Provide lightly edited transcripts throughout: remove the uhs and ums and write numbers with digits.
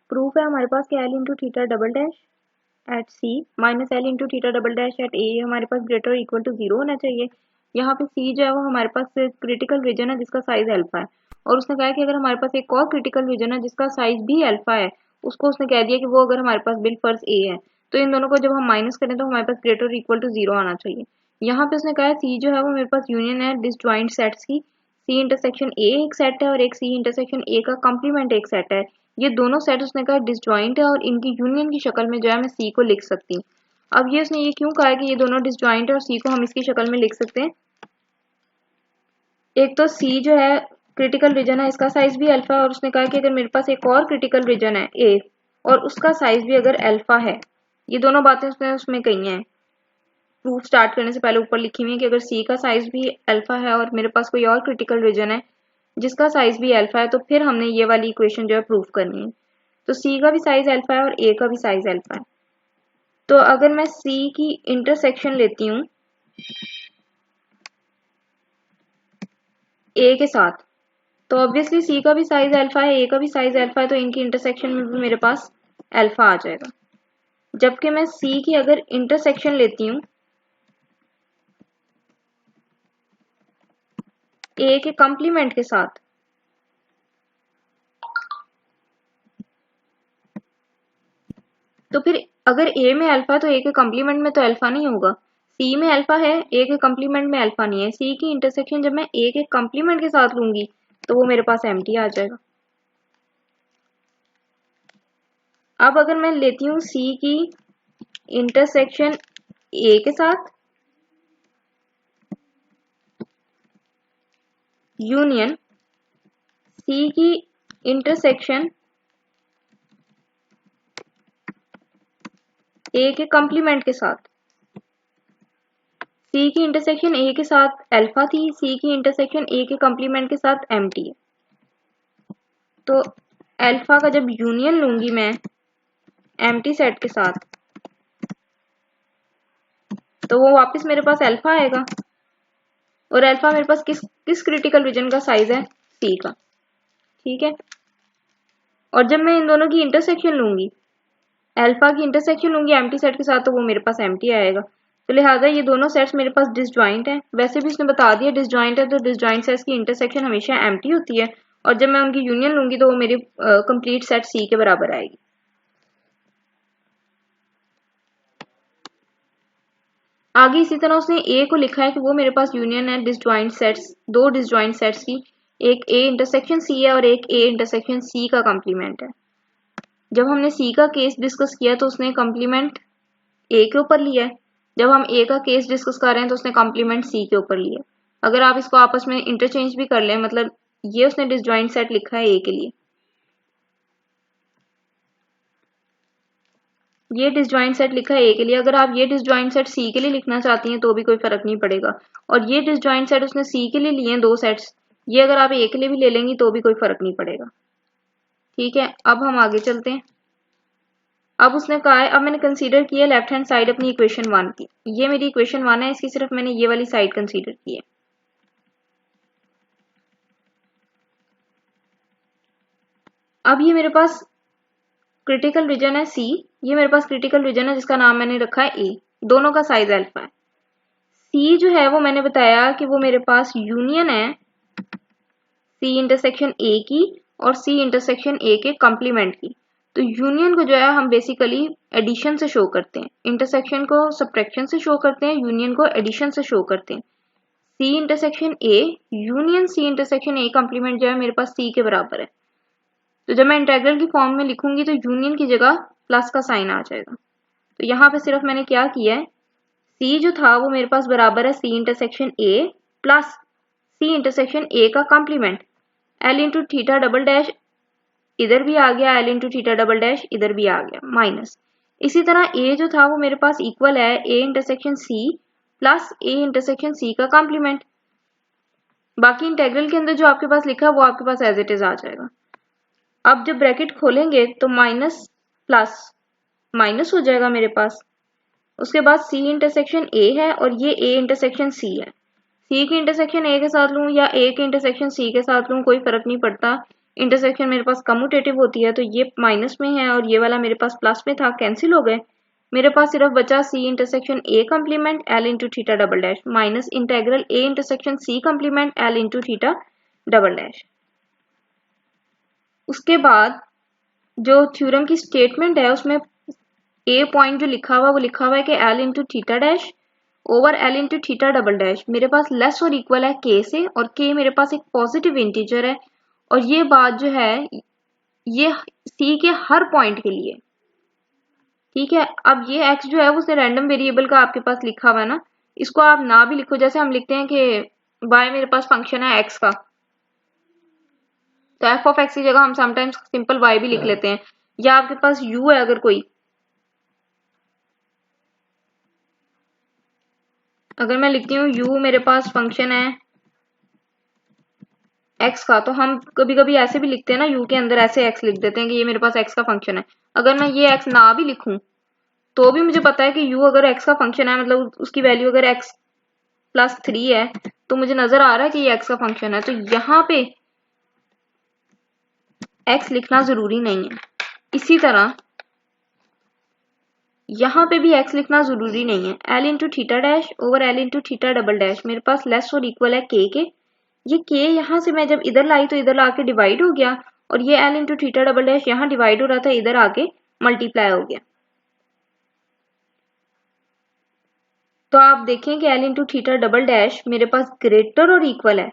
Proof है हमारे पास कि L into theta double dash at C minus L into theta double dash at A हमारे पास ग्रेटर इक्वल टू जीरो होना चाहिए। यहाँ पे सी जो है वो हमारे पास क्रिटिकल रीजन है जिसका साइज अल्फा है, और उसने कहा कि अगर हमारे पास एक और क्रिटिकल रीजन है जिसका साइज भी अल्फा है, उसको उसने कह दिया कि वो अगर हमारे पास बिलफर्ज ए है, तो इन दोनों को जब हम माइनस करें तो हमारे पास ग्रेटर इक्वल टू जीरो आना चाहिए। यहाँ पे उसने कहा है सी जो है वो मेरे पास यूनियन है डिसजॉइंट सेट्स की। सी इंटरसेक्शन ए एक सेट है और एक सी इंटरसेक्शन ए का कॉम्प्लीमेंट एक सेट है। ये दोनों सेट उसने कहा डिसजॉइंट है और इनकी यूनियन की शक्ल में जो है मैं सी को लिख सकती हूँ। अब ये उसने ये क्यों कहा है कि ये दोनों डिसजॉइंट है और सी को हम इसकी शक्ल में लिख सकते हैं? एक तो सी जो है क्रिटिकल रीजन है, इसका साइज भी अल्फा है, और उसने कहा कि अगर मेरे पास एक और क्रिटिकल रीजन है ए और उसका साइज भी अगर अल्फा है, ये दोनों बातें उसने उसमें कही हैं प्रूफ स्टार्ट करने से पहले ऊपर लिखी हुई है कि अगर सी का साइज भी अल्फा है और मेरे पास कोई और क्रिटिकल रीजन है जिसका साइज भी अल्फा है, तो फिर हमने ये वाली इक्वेशन जो है प्रूफ करनी है। तो सी का भी साइज अल्फा है और ए का भी साइज अल्फा है। तो अगर मैं सी की इंटरसेक्शन लेती हूँ ए के साथ, तो ऑब्वियसली सी का भी साइज अल्फा है, ए का भी साइज अल्फा है, तो इनकी इंटरसेक्शन में भी मेरे पास अल्फा आ जाएगा। जबकि मैं सी की अगर इंटरसेक्शन लेती हूँ ए के कॉम्प्लीमेंट के साथ, तो फिर अगर ए में अल्फा है तो ए के कॉम्प्लीमेंट में तो अल्फा नहीं होगा। सी में अल्फा है, ए के कॉम्प्लीमेंट में अल्फा नहीं है। सी की इंटरसेक्शन जब मैं ए के कॉम्प्लीमेंट के साथ लूंगी तो वो मेरे पास एम्प्टी आ जाएगा। अब अगर मैं लेती हूँ सी की इंटरसेक्शन ए के साथ यूनियन सी की इंटरसेक्शन ए के कॉम्प्लीमेंट के साथ, सी की इंटरसेक्शन ए के साथ अल्फा थी, सी की इंटरसेक्शन ए के कॉम्प्लीमेंट के साथ एम्प्टी है। तो अल्फा का जब यूनियन लूंगी मैं एम्प्टी सेट के साथ, तो वो वापस मेरे पास अल्फा आएगा, और अल्फा मेरे पास किस क्रिटिकल रीजन का साइज है? सी का। ठीक है, और जब मैं इन दोनों की इंटरसेक्शन लूंगी, अल्फा की इंटरसेक्शन लूंगी एम्प्टी सेट के साथ, तो वो मेरे पास एम्प्टी आएगा। तो लिहाजा ये दोनों सेट्स मेरे पास डिसजॉइंट है। वैसे भी इसने बता दिया डिसजॉइंट है, तो डिसजॉइंट सेट्स की इंटरसेक्शन हमेशा एम्प्टी होती है, और जब मैं उनकी यूनियन लूंगी तो वो मेरी कंप्लीट सेट सी के बराबर आएगी। आगे इसी तरह उसने ए को लिखा है कि वो मेरे पास यूनियन है डिसजॉइंट सेट्स, दो डिसजॉइंट सेट्स की, एक ए इंटरसेक्शन सी है और एक ए इंटरसेक्शन सी का कॉम्प्लीमेंट है। जब हमने सी का केस डिस्कस किया तो उसने कॉम्प्लीमेंट ए के ऊपर लिया है, जब हम ए का केस डिस्कस कर रहे हैं तो उसने कॉम्प्लीमेंट सी के ऊपर लिया है। अगर आप इसको आपस में इंटरचेंज भी कर लें, मतलब ये उसने डिसजॉइंट सेट लिखा है ए के लिए, ये डिसजॉइंट सेट लिखा है ए के लिए, अगर आप ये डिसजॉइंट सेट सी के लिए लिखना चाहती हैं तो भी कोई फर्क नहीं पड़ेगा। और ये डिसजॉइंट सेट उसने सी के लिए लिए हैं दो सेट्स, ये अगर आप ए के लिए भी ले लेंगी तो भी कोई फर्क नहीं पड़ेगा। ठीक है, अब हम आगे चलते हैं। अब उसने कहा है, अब मैंने कंसीडर किया लेफ्ट हैंड साइड अपनी इक्वेशन 1 की, ये मेरी इक्वेशन 1 है, इसकी सिर्फ मैंने ये वाली साइड कंसीडर की है। अब ये मेरे पास क्रिटिकल रीजन है सी, ये मेरे पास क्रिटिकल रीजन है जिसका नाम मैंने रखा है ए, दोनों का साइज अल्फा है। सी जो है वो मैंने बताया कि वो मेरे पास यूनियन है सी इंटरसेक्शन ए की और सी इंटरसेक्शन ए के कॉम्प्लीमेंट की। तो यूनियन को जो है हम बेसिकली एडिशन से शो करते हैं, इंटरसेक्शन को सब्ट्रैक्शन से शो करते हैं, यूनियन को एडिशन से शो करते हैं। C intersection A union C intersection A complement जो है मेरे पास सी के बराबर है। तो जब मैं इंटेग्रल की फॉर्म में लिखूंगी तो यूनियन की जगह प्लस का साइन आ जाएगा। तो यहाँ पे सिर्फ मैंने क्या किया है, सी जो था वो मेरे पास बराबर है C intersection A plus C intersection A का complement, L into theta double dash इधर भी आ गया, L into theta double dash इधर भी आ गया, माइनस। इसी तरह ए जो था वो मेरे पास इक्वल है A intersection C plus A intersection C का कॉम्प्लीमेंट। बाकी इंटेग्रल के अंदर जो आपके पास लिखा है वो आपके पास एज इट इज आ जाएगा। अब जब ब्रैकेट खोलेंगे तो माइनस प्लस माइनस हो जाएगा मेरे पास। उसके बाद सी इंटरसेक्शन ए है और ये ए इंटरसेक्शन सी है। सी की इंटरसेक्शन ए के साथ लूं या ए के इंटरसेक्शन सी के साथ लूं कोई फर्क नहीं पड़ता, इंटरसेक्शन मेरे पास कम्यूटेटिव होती है, तो ये माइनस में है और ये वाला मेरे पास प्लस में था, कैंसिल हो गए। मेरे पास सिर्फ बचा C intersection A complement L into theta double dash minus integral A intersection C complement L into theta double dash. उसके बाद जो थ्योरम की स्टेटमेंट है उसमें ए पॉइंट जो लिखा हुआ वो लिखा हुआ है कि L into theta dash over L into theta double dash मेरे पास लेस और इक्वल है के से, और के मेरे पास एक पॉजिटिव इंटीजर है, और ये बात जो है ये सी के हर पॉइंट के लिए, ठीक है। अब ये एक्स जो है वो रैंडम वेरिएबल का आपके पास लिखा हुआ है ना, इसको आप ना भी लिखो, जैसे हम लिखते हैं कि वाई मेरे पास फंक्शन है एक्स का, तो एफ ऑफ एक्स की जगह हम समटाइम्स सिंपल वाई भी लिख लेते हैं। या आपके पास यू है अगर कोई, अगर मैं लिखती हूँ यू मेरे पास फंक्शन है एक्स का, तो हम कभी कभी ऐसे भी लिखते हैं ना, यू के अंदर ऐसे एक्स लिख देते हैं कि ये मेरे पास एक्स का फंक्शन है। अगर मैं ये एक्स ना भी लिखूं तो भी मुझे पता है कि यू अगर एक्स का फंक्शन है, मतलब उसकी वैल्यू अगर एक्स प्लस 3 है, तो मुझे नजर आ रहा है कि ये एक्स का फंक्शन है, तो यहाँ पे एक्स लिखना जरूरी नहीं है। इसी तरह यहाँ पे भी एक्स लिखना जरूरी नहीं है। L into theta dash over L into theta double dash मेरे पास लेस और इक्वल है के। ये के यहाँ से मैं जब इधर लाई तो इधर आके डिवाइड हो गया, और ये L into theta double dash यहाँ डिवाइड हो रहा था, इधर आके मल्टीप्लाई हो गया। तो आप देखें कि L into theta double dash मेरे पास ग्रेटर और इक्वल है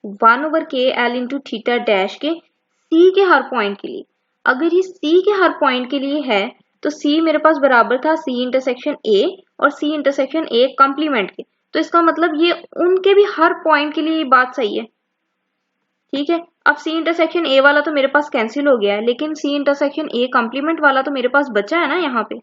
1 ओवर के एल इंटू थीटा डैश के सी के हर पॉइंट के लिए। अगर ये सी के हर पॉइंट के लिए है तो सी मेरे पास बराबर था सी इंटरसेक्शन ए और सी इंटरसेक्शन ए कॉम्प्लीमेंट के, तो इसका मतलब ये उनके भी हर पॉइंट के लिए ये बात सही है, ठीक है। अब सी इंटरसेक्शन ए वाला तो मेरे पास कैंसिल हो गया है, लेकिन सी इंटरसेक्शन ए कॉम्प्लीमेंट वाला तो मेरे पास बचा है ना। यहाँ पे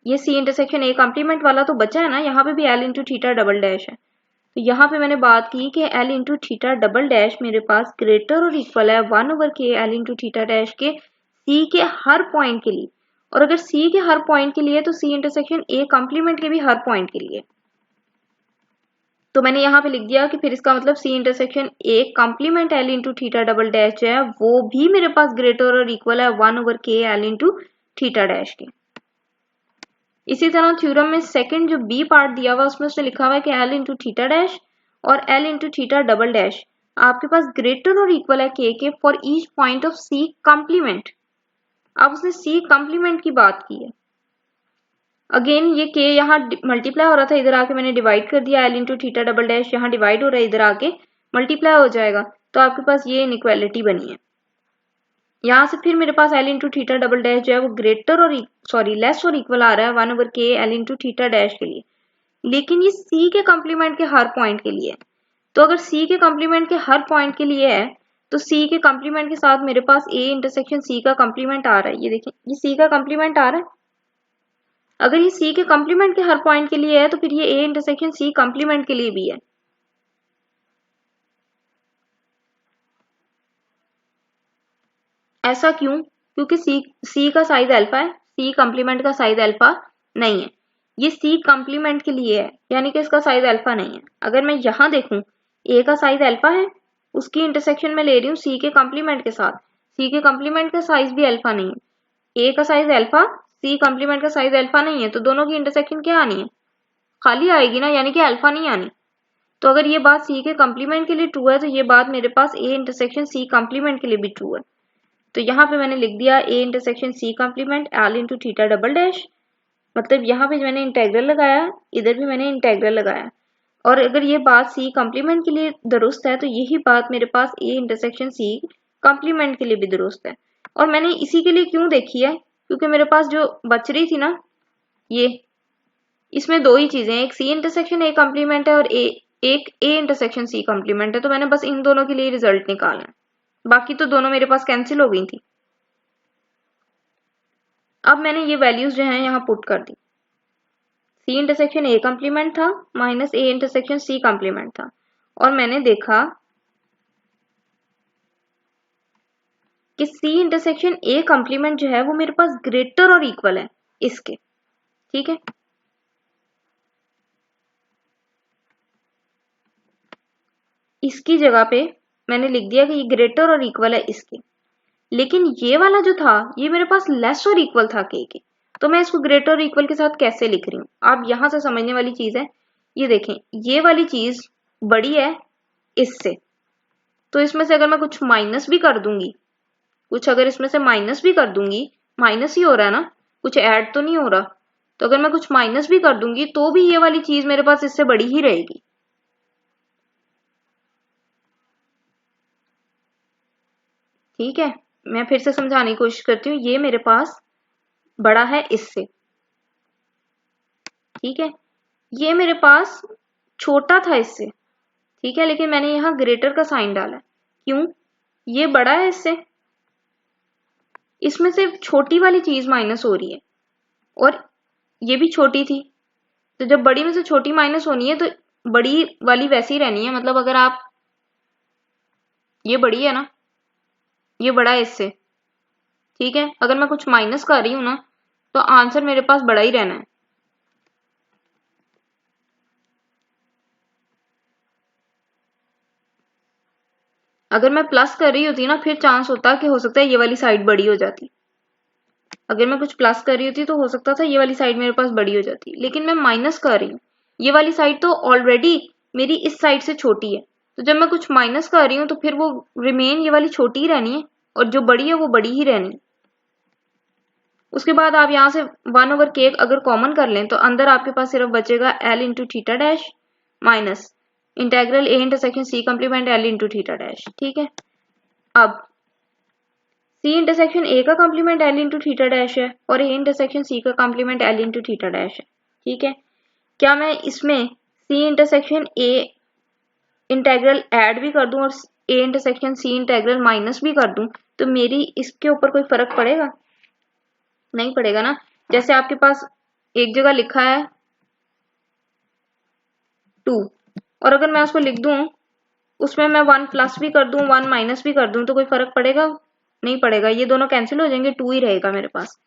ये सी इंटरसेक्शन ए कॉम्प्लीमेंट वाला तो बचा है ना, यहाँ पे भी L into theta double dash है। तो यहाँ पे मैंने बात की कि L into theta double dash मेरे पास ग्रेटर और इक्वल है 1 ओवर के एल इंटू थीटा डैश के सी के हर पॉइंट के लिए, और अगर सी के हर पॉइंट के लिए तो सी इंटरसेक्शन ए कॉम्प्लीमेंट के भी हर पॉइंट के लिए। तो मैंने यहाँ पे लिख दिया कि फिर इसका मतलब C intersection A complement L into theta double dash जो है वो भी मेरे पास ग्रेटर और इक्वल है 1 ओवर के एल इंटू थीटा डैश के। इसी तरह थ्योरम में सेकंड जो बी पार्ट दिया हुआ उसमें उसने लिखा हुआ है कि एल इंटू थीटा डैश और L into theta double dash आपके पास ग्रेटर और इक्वल है के for each point of C complement. अब उसने सी कॉम्प्लीमेंट की बात की है। अगेन ये के यहाँ मल्टीप्लाई हो रहा था, इधर आके मैंने डिवाइड कर दिया, L into theta double dash यहाँ डिवाइड हो रहा है, इधर आके मल्टीप्लाई हो जाएगा, तो आपके पास ये इनइक्वालिटी बनी है। यहाँ से फिर मेरे पास L into theta double dash जो है वो ग्रेटर और लेस और इक्वल आ रहा है 1 ओवर के एल इंटू थीटा डैश के लिए, लेकिन ये सी के कॉम्प्लीमेंट के हर पॉइंट के लिए। तो अगर सी के कॉम्प्लीमेंट के हर पॉइंट के लिए है तो सी के कॉम्प्लीमेंट के साथ मेरे पास ए इंटरसेक्शन सी का कॉम्प्लीमेंट आ रहा है। ये देखिए ये सी का कॉम्प्लीमेंट आ रहा है। अगर ये सी के कॉम्प्लीमेंट के हर पॉइंट के लिए है तो फिर ये ए इंटरसेक्शन सी कॉम्प्लीमेंट के लिए भी है। ऐसा क्यों? क्योंकि सी का साइज अल्फा है, सी कॉम्प्लीमेंट का साइज अल्फा नहीं है। ये सी कॉम्प्लीमेंट के लिए है, यानी कि इसका साइज अल्फा नहीं है। अगर मैं यहाँ देखूं ए का साइज अल्फा है, उसकी इंटरसेक्शन में ले रही हूँ सी के कॉम्प्लीमेंट के साथ, सी के कॉम्प्लीमेंट का साइज भी अल्फा नहीं है। ए का साइज अल्फा, सी कॉम्प्लीमेंट का साइज अल्फा नहीं है, तो दोनों की इंटरसेक्शन क्या आनी है? खाली आएगी ना, यानी कि अल्फा नहीं आनी। तो अगर ये बात सी के कॉम्प्लीमेंट के लिए ट्रू है तो ये बात मेरे पास ए इंटरसेक्शन सी कॉम्प्लीमेंट के लिए भी ट्रू है। तो यहाँ पे मैंने लिख दिया A intersection C complement L into theta double dash, मतलब यहाँ पे मैंने इंटेग्रल लगाया, इधर भी मैंने इंटेग्रल लगाया, और अगर ये बात सी कॉम्प्लीमेंट के लिए दुरुस्त है तो यही बात मेरे पास ए इंटरसेक्शन सी कॉम्प्लीमेंट के लिए भी दुरुस्त है। और मैंने इसी के लिए क्यों देखी है, क्योंकि मेरे पास जो बच रही थी ना ये, इसमें दो ही चीजें, एक सी इंटरसेक्शन ए कॉम्प्लीमेंट है और एक ए इंटरसेक्शन सी कॉम्प्लीमेंट है, तो मैंने बस इन दोनों के लिए रिजल्ट निकालना है, बाकी तो दोनों मेरे पास कैंसिल हो गई थी। अब मैंने ये वैल्यूज जो हैं यहाँ पुट कर दी, सी इंटरसेक्शन ए कॉम्प्लीमेंट था minus A intersection C complement था, और मैंने देखा कि सी इंटरसेक्शन ए कॉम्प्लीमेंट जो है वो मेरे पास ग्रेटर और इक्वल है इसके, ठीक है। इसकी जगह पे मैंने लिख दिया कि ये ग्रेटर और इक्वल है इसके। लेकिन ये वाला जो था ये मेरे पास लेस और इक्वल था के, तो मैं इसको ग्रेटर और इक्वल के साथ कैसे लिख रही हूँ? आप यहां से समझने वाली चीज है, ये देखें ये वाली चीज बड़ी है इससे, तो इसमें से अगर मैं कुछ माइनस भी कर दूंगी, कुछ अगर इसमें से माइनस भी कर दूंगी, माइनस ही हो रहा है ना, कुछ ऐड तो नहीं हो रहा, तो अगर मैं कुछ माइनस भी कर दूंगी तो भी ये वाली चीज मेरे पास इससे बड़ी ही रहेगी। ठीक है, मैं फिर से समझाने की कोशिश करती हूँ। ये मेरे पास बड़ा है इससे, ठीक है, ये मेरे पास छोटा था इससे, ठीक है, लेकिन मैंने यहाँ ग्रेटर का साइन डाला। क्यों? ये बड़ा है इससे, इसमें से छोटी वाली चीज माइनस हो रही है और ये भी छोटी थी, तो जब बड़ी में से छोटी माइनस होनी है तो बड़ी वाली वैसी ही रहनी है। मतलब अगर आप, ये बड़ी है ना, ये बड़ा है इससे, ठीक है, अगर मैं कुछ माइनस कर रही हूं ना तो आंसर मेरे पास बड़ा ही रहना है। अगर मैं प्लस कर रही होती ना फिर चांस होता कि हो सकता है ये वाली साइड बड़ी हो जाती। अगर मैं कुछ प्लस कर रही होती तो हो सकता था ये वाली साइड मेरे पास बड़ी हो जाती, लेकिन मैं माइनस कर रही हूँ। ये वाली साइड तो ऑलरेडी मेरी इस साइड से छोटी है, तो जब मैं कुछ माइनस कर रही हूँ तो फिर वो रिमेन ये वाली छोटी ही रहनी है और जो बड़ी है वो बड़ी ही रहनी है। उसके बाद आप यहाँ से 1/k अगर कॉमन कर लें तो अंदर आपके पास सिर्फ बचेगा l into theta dash minus integral a intersection c complement l into theta dash. ठीक है, अब c इंटरसेक्शन a का complement l into theta dash है और a इंटरसेक्शन c का complement l into theta dash है। ठीक है, क्या मैं इसमें c intersection a integral add भी कर दूं और a intersection c integral minus भी कर दूं तो मेरी इसके ऊपर कोई फर्क पड़ेगा? नहीं पड़ेगा ना। जैसे आपके पास एक जगह लिखा है 2 और अगर मैं उसको लिख दूं उसमें मैं 1 प्लस भी कर दूं 1 माइनस भी कर दूं तो कोई फर्क पड़ेगा? नहीं पड़ेगा, ये दोनों कैंसिल हो जाएंगे, 2 ही रहेगा मेरे पास।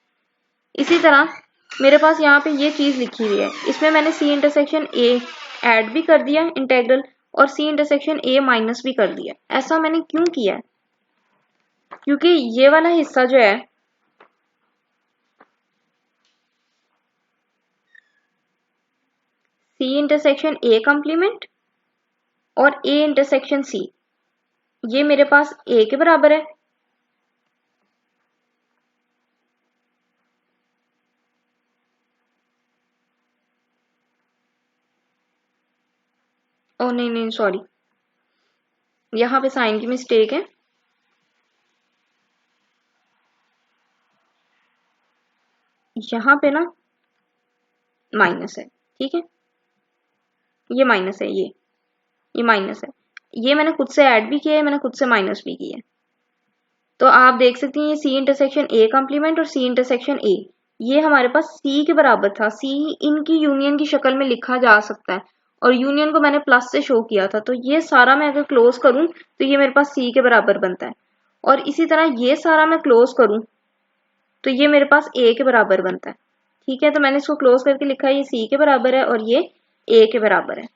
इसी तरह मेरे पास यहाँ पे ये चीज लिखी हुई है, इसमें मैंने c इंटरसेक्शन a ऐड भी कर दिया इंटेग्रल और c इंटरसेक्शन a माइनस भी कर दिया। ऐसा मैंने क्यों किया? क्योंकि ये वाला हिस्सा जो है c इंटरसेक्शन a कॉम्प्लीमेंट और a इंटरसेक्शन c ये मेरे पास a के बराबर है, ओ नहीं नहीं सॉरी, यहाँ पे साइन की मिस्टेक है। यहाँ पे ना माइनस है, ठीक है, ये माइनस है, ये माइनस है, ये मैंने खुद से ऐड भी किया है, मैंने खुद से माइनस भी किया है। तो आप देख सकते हैं ये c इंटरसेक्शन a कॉम्प्लीमेंट और c इंटरसेक्शन a ये हमारे पास c के बराबर था। c इनकी यूनियन की शक्ल में लिखा जा सकता है और यूनियन को मैंने प्लस से शो किया था, तो ये सारा मैं अगर क्लोज करूं तो ये मेरे पास c के बराबर बनता है और इसी तरह ये सारा मैं क्लोज करूं तो ये मेरे पास a के बराबर बनता है। ठीक है, तो मैंने इसको क्लोज करके लिखा है ये c के बराबर है और ये a के बराबर है।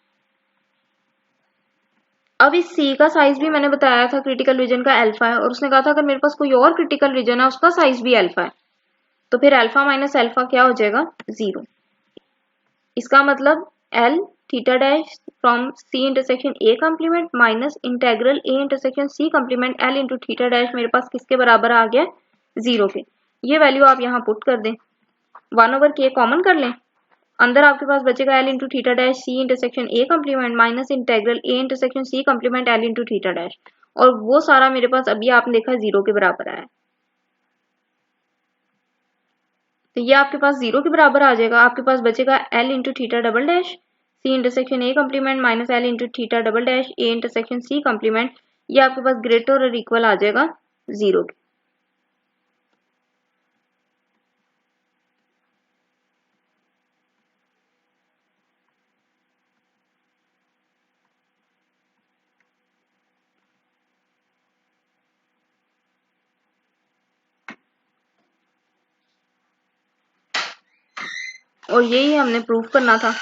अब इस C का साइज भी मैंने बताया था क्रिटिकल रीजन का अल्फा है और उसने कहा था अगर मेरे पास कोई और क्रिटिकल रीजन है उसका साइज भी अल्फा है तो फिर अल्फा माइनस अल्फा क्या हो जाएगा? 0। इसका मतलब L theta dash from C intersection A complement minus integral A intersection C complement L into theta dash मेरे पास किसके बराबर आ गया? 0 के। ये वैल्यू आप यहाँ पुट कर दें, 1/k कॉमन कर लें, अंदर आपके पास बचेगा l into theta dash c intersection a complement minus integral a intersection c complement l into theta dash और वो सारा मेरे पास अभी आपने देखा 0 के बराबर आया, तो ये आपके पास 0 के बराबर आ जाएगा। आपके पास बचेगा l into theta double dash c intersection a complement minus l into theta double dash a intersection c complement, ये आपके पास ग्रेटर और इक्वल आ जाएगा 0 के। और यही हमने प्रूफ करना था।